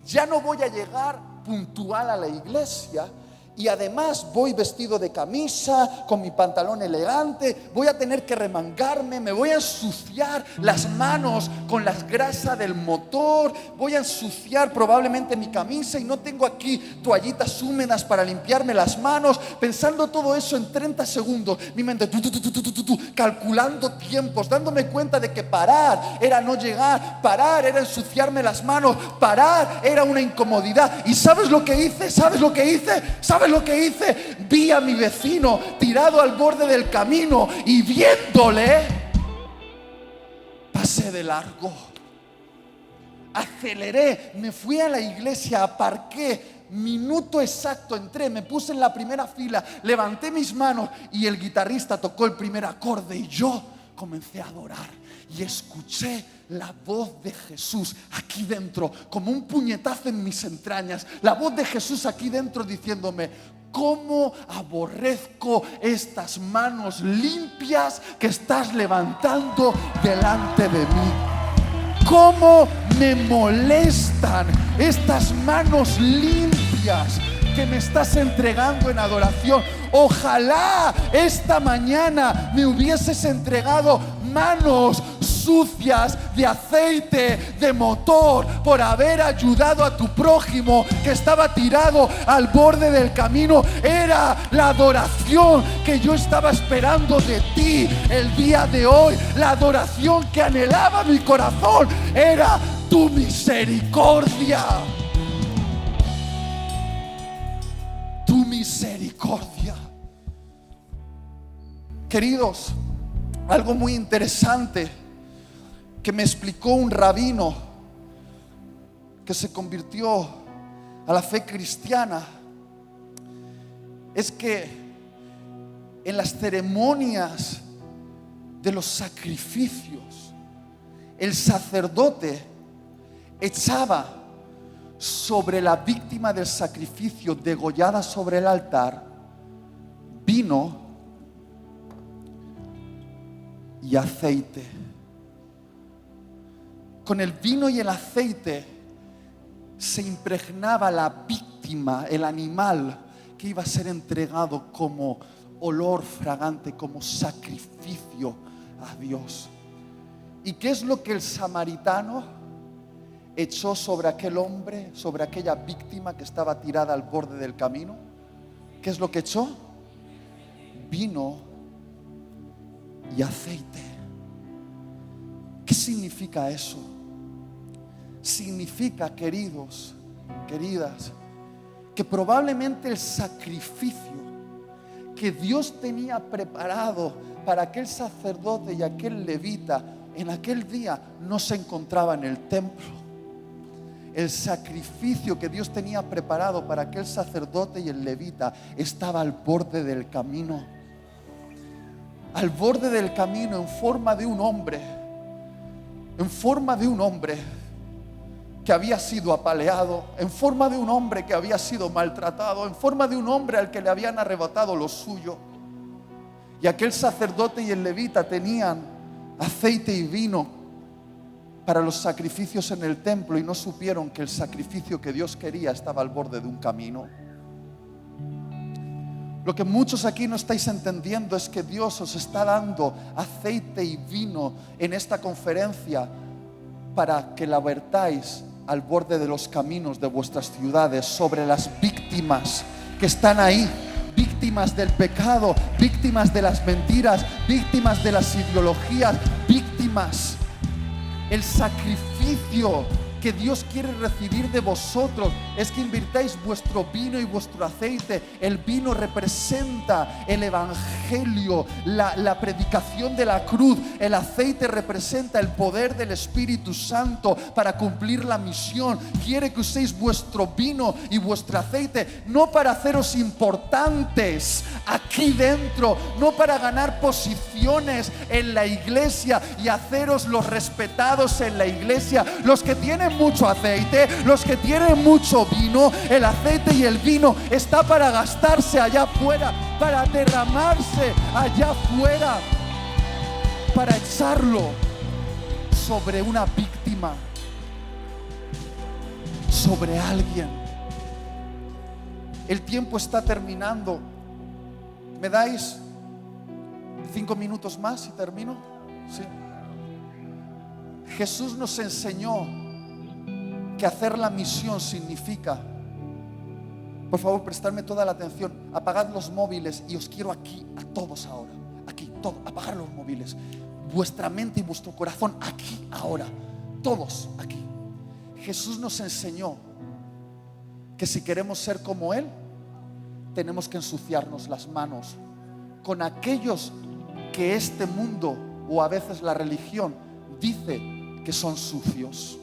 ya no voy a llegar puntual a la iglesia. Y además voy vestido de camisa, con mi pantalón elegante, voy a tener que remangarme, me voy a ensuciar las manos con la grasa del motor, voy a ensuciar probablemente mi camisa y no tengo aquí toallitas húmedas para limpiarme las manos. Pensando todo eso en 30 segundos, mi mente calculando tiempos, dándome cuenta de que parar era no llegar, parar era ensuciarme las manos, parar era una incomodidad. ¿Y sabes lo que hice? ¿Sabes lo que hice? ¿Sabes lo que hice? Vi a mi vecino tirado al borde del camino y viéndole, pasé de largo. Aceleré, me fui a la iglesia, aparqué, minuto exacto entré, me puse en la primera fila, levanté mis manos y el guitarrista tocó el primer acorde y yo comencé a adorar. Y escuché la voz de Jesús aquí dentro, como un puñetazo en mis entrañas. La voz de Jesús aquí dentro diciéndome: ¿cómo aborrezco estas manos limpias que estás levantando delante de mí? ¿Cómo me molestan estas manos limpias que me estás entregando en adoración? Ojalá esta mañana me hubieses entregado manos sucias de aceite de motor por haber ayudado a tu prójimo que estaba tirado al borde del camino. Era la adoración que yo estaba esperando de ti el día de hoy. La adoración que anhelaba mi corazón era tu misericordia. Tu misericordia. Queridos, algo muy interesante que me explicó un rabino que se convirtió a la fe cristiana es que en las ceremonias de los sacrificios el sacerdote echaba sobre la víctima del sacrificio degollada sobre el altar vino y aceite. Con el vino y el aceite se impregnaba la víctima, el animal que iba a ser entregado como olor fragante, como sacrificio a Dios. ¿Y qué es lo que el samaritano echó sobre aquel hombre, sobre aquella víctima que estaba tirada al borde del camino? ¿Qué es lo que echó? Vino y aceite. ¿Qué significa eso? Significa, queridos, queridas, que probablemente el sacrificio que Dios tenía preparado para aquel sacerdote y aquel levita en aquel día no se encontraba en el templo. El sacrificio que Dios tenía preparado para aquel sacerdote y el levita estaba al borde del camino. Al borde del camino, en forma de un hombre. En forma de un hombre que había sido apaleado, en forma de un hombre que había sido maltratado, en forma de un hombre al que le habían arrebatado lo suyo. Y aquel sacerdote y el levita tenían aceite y vino para los sacrificios en el templo y no supieron que el sacrificio que Dios quería estaba al borde de un camino. Lo que muchos aquí no estáis entendiendo es que Dios os está dando aceite y vino en esta conferencia para que la vertáis al borde de los caminos de vuestras ciudades, sobre las víctimas que están ahí, víctimas del pecado, víctimas de las mentiras, víctimas de las ideologías, víctimas. El sacrificio que Dios quiere recibir de vosotros es que invirtáis vuestro vino y vuestro aceite. El vino representa el evangelio, la predicación de la cruz. El aceite representa el poder del Espíritu Santo para cumplir la misión. Quiere que uséis vuestro vino y vuestro aceite no para haceros importantes aquí dentro, no para ganar posiciones en la iglesia y haceros los respetados en la iglesia. Los que tienen mucho aceite, los que tienen mucho vino, el aceite y el vino está para gastarse allá afuera, para derramarse allá afuera, para echarlo sobre una víctima, sobre alguien. El tiempo está terminando. ¿Me dais 5 minutos más y termino? Sí. Jesús nos enseñó que hacer la misión significa, por favor, prestarme toda la atención, apagad los móviles y os quiero aquí, a todos ahora, aquí, todo, apagar los móviles, vuestra mente y vuestro corazón aquí, ahora, todos aquí. Jesús nos enseñó que si queremos ser como Él, tenemos que ensuciarnos las manos con aquellos que este mundo o a veces la religión dice que son sucios.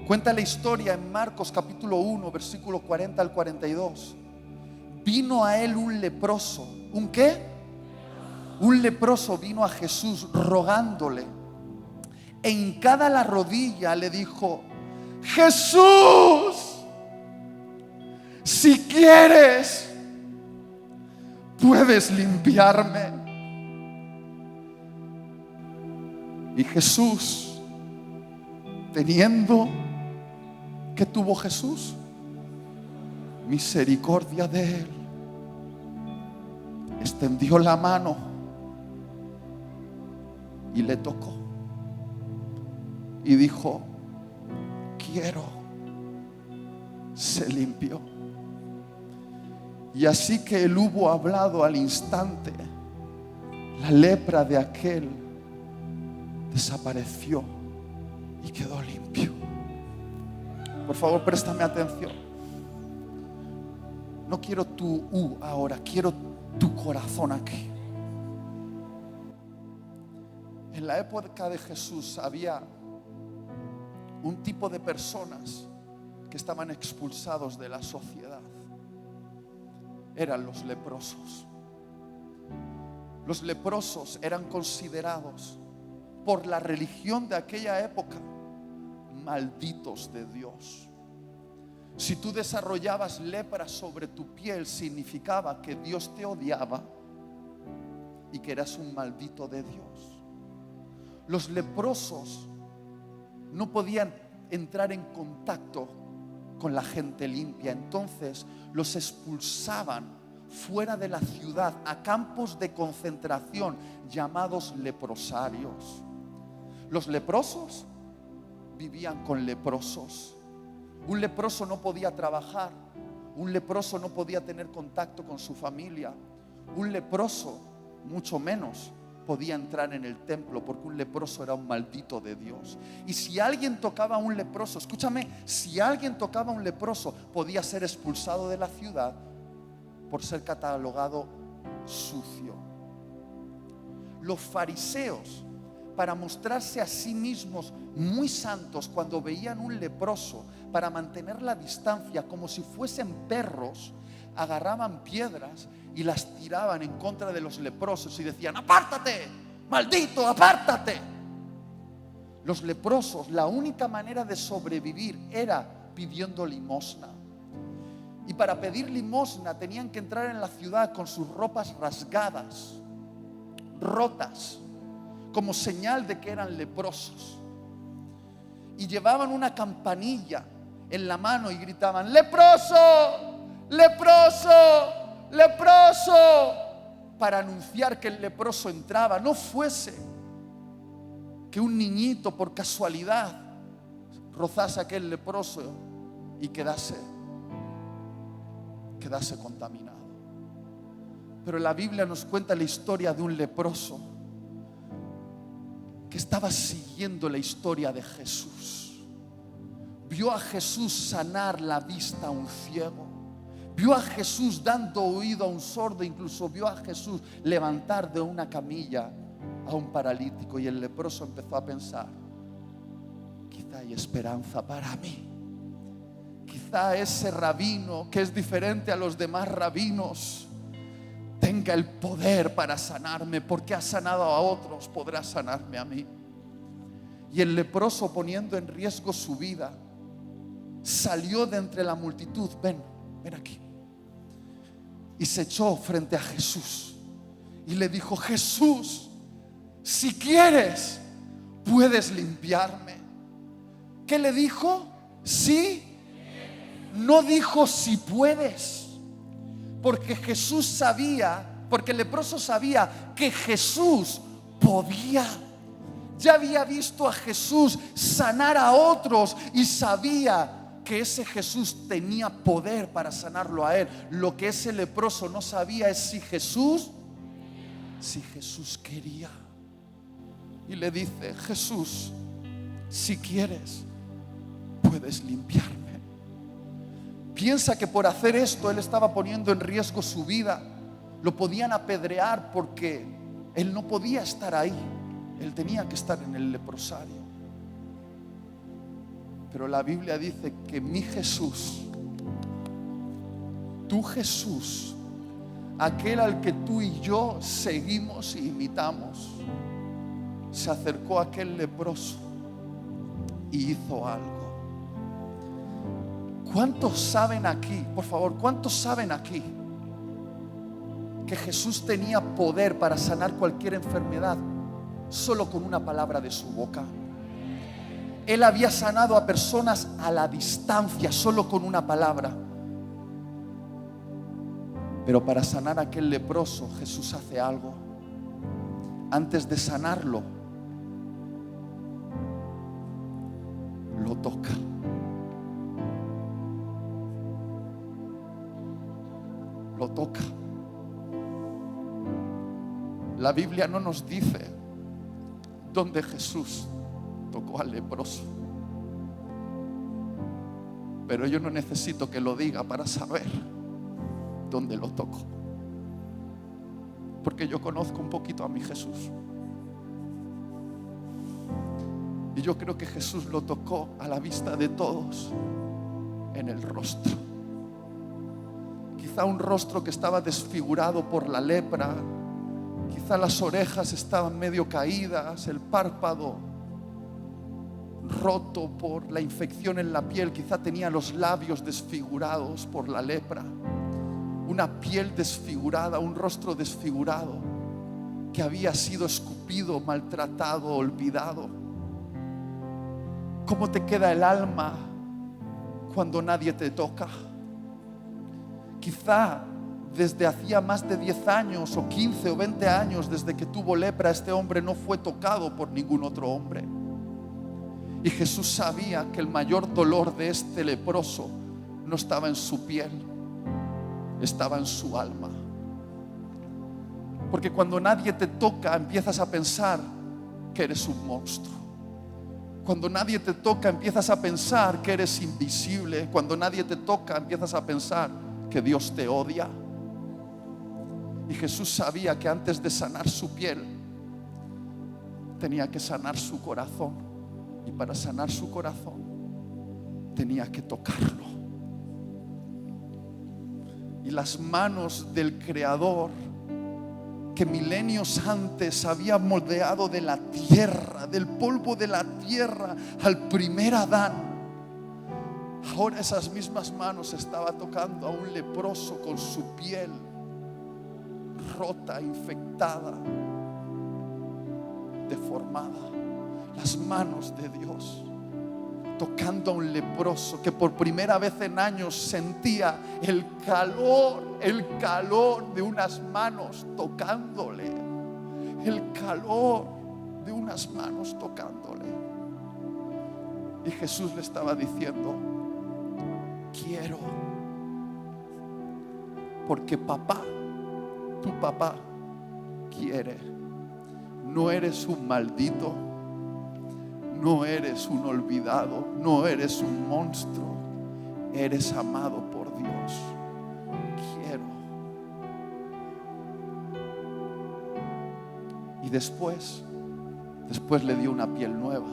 Cuenta la historia en Marcos capítulo 1, versículo 40 al 42. Vino a él un leproso. ¿Un qué? Un leproso vino a Jesús rogándole. E hincada la rodilla le dijo: Jesús, si quieres, puedes limpiarme. Y Jesús, teniendo, ¿qué tuvo Jesús? Misericordia de él. Extendió la mano y le tocó. Y dijo: quiero. Se limpió. Y así que él hubo hablado al instante, la lepra de aquel desapareció y quedó limpio. Por favor, préstame atención. No quiero tu ahora, quiero tu corazón aquí. En la época de Jesús había un tipo de personas que estaban expulsados de la sociedad. Eran los leprosos. Los leprosos eran considerados por la religión de aquella época malditos de Dios. Si tú desarrollabas lepra sobre tu piel, significaba que Dios te odiaba y que eras un maldito de Dios. Los leprosos no podían entrar en contacto con la gente limpia, entonces los expulsaban fuera de la ciudad a campos de concentración llamados leprosarios. Los leprosos vivían con leprosos. Un leproso no podía trabajar. Un leproso no podía tener contacto con su familia. Un leproso, mucho menos, podía entrar en el templo, porque un leproso era un maldito de Dios. Y si alguien tocaba a un leproso, escúchame, si alguien tocaba a un leproso, podía ser expulsado de la ciudad por ser catalogado sucio. Los fariseos, para mostrarse a sí mismos muy santos, cuando veían un leproso, para mantener la distancia como si fuesen perros, agarraban piedras y las tiraban en contra de los leprosos y decían: apártate, maldito, apártate. Los leprosos, la única manera de sobrevivir era pidiendo limosna. Y para pedir limosna tenían que entrar en la ciudad con sus ropas rasgadas, rotas, como señal de que eran leprosos. Y llevaban una campanilla en la mano y gritaban: leproso, leproso, leproso, para anunciar que el leproso entraba. No fuese que un niñito por casualidad rozase a aquel leproso y quedase contaminado. Pero la Biblia nos cuenta la historia de un leproso que estaba siguiendo la historia de Jesús. Vio a Jesús sanar la vista a un ciego. Vio a Jesús dando oído a un sordo. Incluso vio a Jesús levantar de una camilla a un paralítico. Y el leproso empezó a pensar: quizá hay esperanza para mí. Quizá ese rabino, que es diferente a los demás rabinos, tenga el poder para sanarme, porque ha sanado a otros, podrá sanarme a mí. Y el leproso, poniendo en riesgo su vida, salió de entre la multitud. Ven aquí. Y se echó frente a Jesús y le dijo: Jesús, si quieres, puedes limpiarme. ¿Qué le dijo? Sí. No dijo si puedes. Porque Jesús sabía, porque el leproso sabía que Jesús podía. Ya había visto a Jesús sanar a otros y sabía que ese Jesús tenía poder para sanarlo a él. Lo que ese leproso no sabía es si Jesús quería. Y le dice: Jesús, si quieres, puedes limpiarme. Piensa que por hacer esto él estaba poniendo en riesgo su vida. Lo podían apedrear porque él no podía estar ahí. Él tenía que estar en el leprosario. Pero la Biblia dice que mi Jesús, tu Jesús, aquel al que tú y yo seguimos e imitamos, se acercó a aquel leproso y hizo algo. ¿Cuántos saben aquí, por favor, cuántos saben aquí que Jesús tenía poder para sanar cualquier enfermedad solo con una palabra de su boca? Él había sanado a personas a la distancia solo con una palabra. Pero para sanar a aquel leproso, Jesús hace algo. Antes de sanarlo, lo toca. Lo toca. La Biblia no nos dice dónde Jesús tocó al leproso, pero yo no necesito que lo diga para saber dónde lo tocó, porque yo conozco un poquito a mi Jesús. Y yo creo que Jesús lo tocó a la vista de todos en el rostro. Quizá un rostro que estaba desfigurado por la lepra, quizá las orejas estaban medio caídas, el párpado roto por la infección en la piel, quizá tenía los labios desfigurados por la lepra, una piel desfigurada, un rostro desfigurado que había sido escupido, maltratado, olvidado. ¿Cómo te queda el alma cuando nadie te toca? Quizá desde hacía más de 10 años o 15 o 20 años desde que tuvo lepra, este hombre no fue tocado por ningún otro hombre. Y Jesús sabía que el mayor dolor de este leproso no estaba en su piel, estaba en su alma. Porque cuando nadie te toca, empiezas a pensar que eres un monstruo. Cuando nadie te toca, empiezas a pensar que eres invisible. Cuando nadie te toca, empiezas a pensar que Dios te odia. Y Jesús sabía que antes de sanar su piel, tenía que sanar su corazón. Y para sanar su corazón, tenía que tocarlo. Y las manos del Creador, que milenios antes había moldeado de la tierra, del polvo de la tierra, al primer Adán, ahora esas mismas manos estaba tocando a un leproso con su piel rota, infectada, deformada. Las manos de Dios tocando a un leproso que por primera vez en años sentía el calor de unas manos tocándole, el calor de unas manos tocándole. Y Jesús le estaba diciendo: quiero, porque papá, tu papá quiere. No eres un maldito, no eres un olvidado, no eres un monstruo, eres amado por Dios. Quiero. Y después le dio una piel nueva,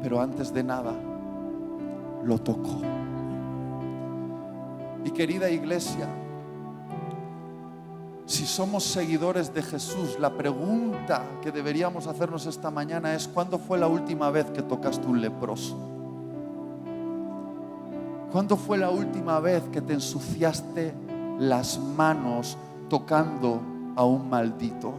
pero antes de nada lo tocó. Y querida iglesia, si somos seguidores de Jesús, la pregunta que deberíamos hacernos esta mañana es: ¿cuándo fue la última vez que tocaste un leproso? ¿Cuándo fue la última vez que te ensuciaste las manos tocando a un maldito?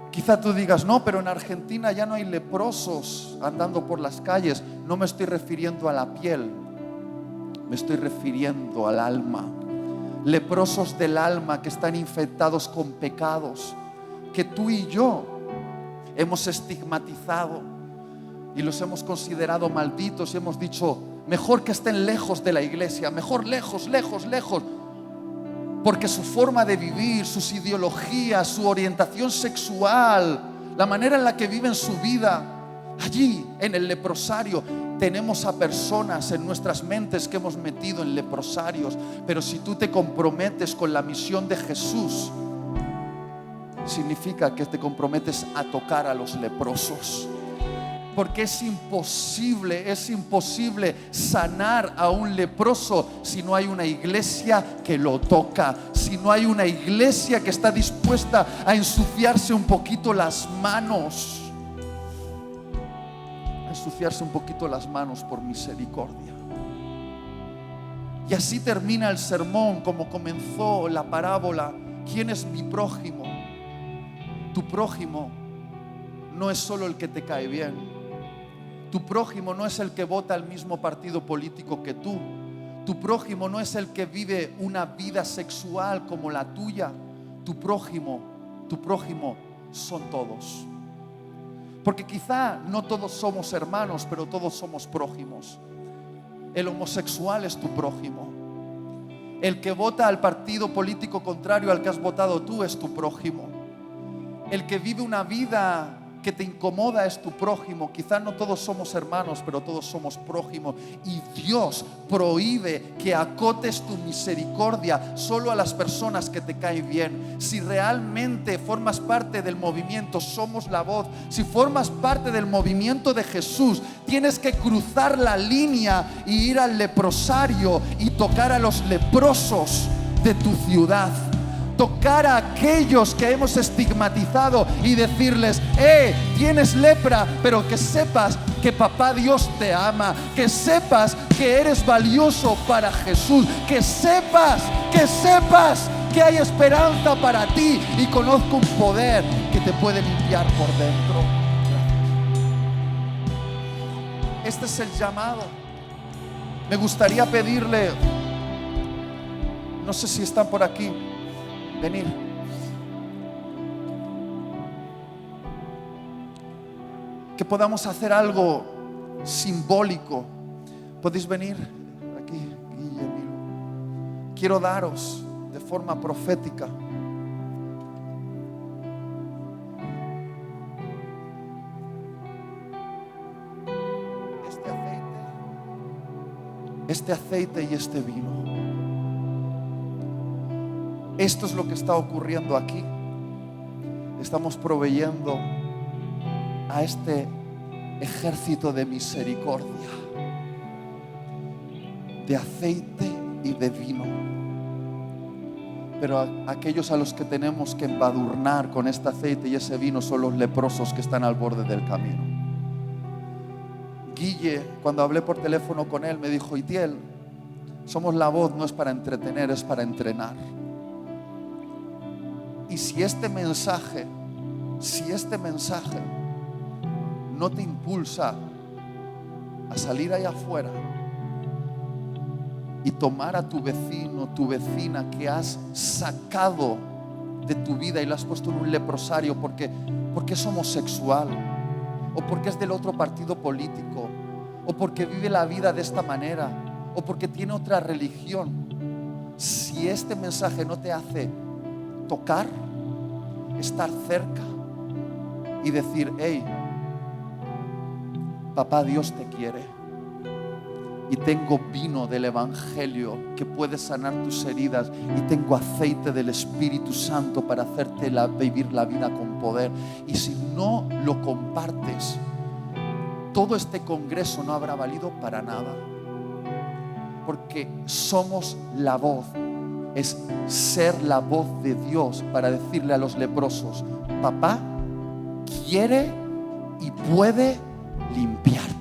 Quizá tú digas: no, pero en Argentina ya no hay leprosos andando por las calles. No me estoy refiriendo a la piel, me estoy refiriendo al alma. Leprosos del alma que están infectados con pecados que tú y yo hemos estigmatizado y los hemos considerado malditos y hemos dicho: mejor que estén lejos de la iglesia, mejor lejos, lejos, lejos, porque su forma de vivir, sus ideologías, su orientación sexual, la manera en la que viven su vida. Allí en el leprosario tenemos a personas en nuestras mentes que hemos metido en leprosarios. Pero si tú te comprometes con la misión de Jesús, significa que te comprometes a tocar a los leprosos. Porque es imposible sanar a un leproso si no hay una iglesia que lo toca, si no hay una iglesia que está dispuesta a ensuciarse un poquito las manos. Ensuciarse un poquito las manos por misericordia. Y así termina el sermón como comenzó la parábola. ¿Quién es mi prójimo? Tu prójimo no es solo el que te cae bien. Tu prójimo no es el que vota al mismo partido político que tú. Tu prójimo no es el que vive una vida sexual como la tuya. Tu prójimo son todos. Porque quizá no todos somos hermanos, pero todos somos prójimos. El homosexual es tu prójimo. El que vota al partido político contrario al que has votado tú es tu prójimo. El que vive una vida que te incomoda es tu prójimo. Quizá no todos somos hermanos, pero todos somos prójimos. Y Dios prohíbe que acotes tu misericordia solo a las personas que te caen bien. Si realmente formas parte del movimiento Somos la Voz, si formas parte del movimiento de Jesús, tienes que cruzar la línea y ir al leprosario y tocar a los leprosos de tu ciudad. Tocar a aquellos que hemos estigmatizado y decirles: tienes lepra, pero que sepas que papá Dios te ama, que sepas que eres valioso para Jesús, que sepas que hay esperanza para ti, y conozco un poder que te puede limpiar por dentro. Este es el llamado. Me gustaría pedirle No sé si están por aquí. Venir. Que podamos hacer algo simbólico. ¿Podéis venir aquí, Guille, Milo? Quiero daros de forma profética este aceite y este vino. Esto es lo que está ocurriendo aquí. Estamos proveyendo a este ejército de misericordia, de aceite y de vino. Pero aquellos a los que tenemos que embadurnar con este aceite y ese vino son los leprosos que están al borde del camino. Guille, cuando hablé por teléfono con él, me dijo: Itiel, somos la voz, no es para entretener, es para entrenar. Y si este mensaje no te impulsa a salir allá afuera y tomar a tu vecino, tu vecina que has sacado de tu vida y lo has puesto en un leprosario porque es homosexual, o porque es del otro partido político, o porque vive la vida de esta manera, o porque tiene otra religión, si este mensaje no te hace tocar, estar cerca y decir: hey, papá Dios te quiere, y tengo vino del Evangelio que puede sanar tus heridas, y tengo aceite del Espíritu Santo para hacerte vivir la vida con poder. Y si no lo compartes, todo este congreso no habrá valido para nada, porque somos la voz. Es ser la voz de Dios para decirle a los leprosos: papá quiere y puede limpiar.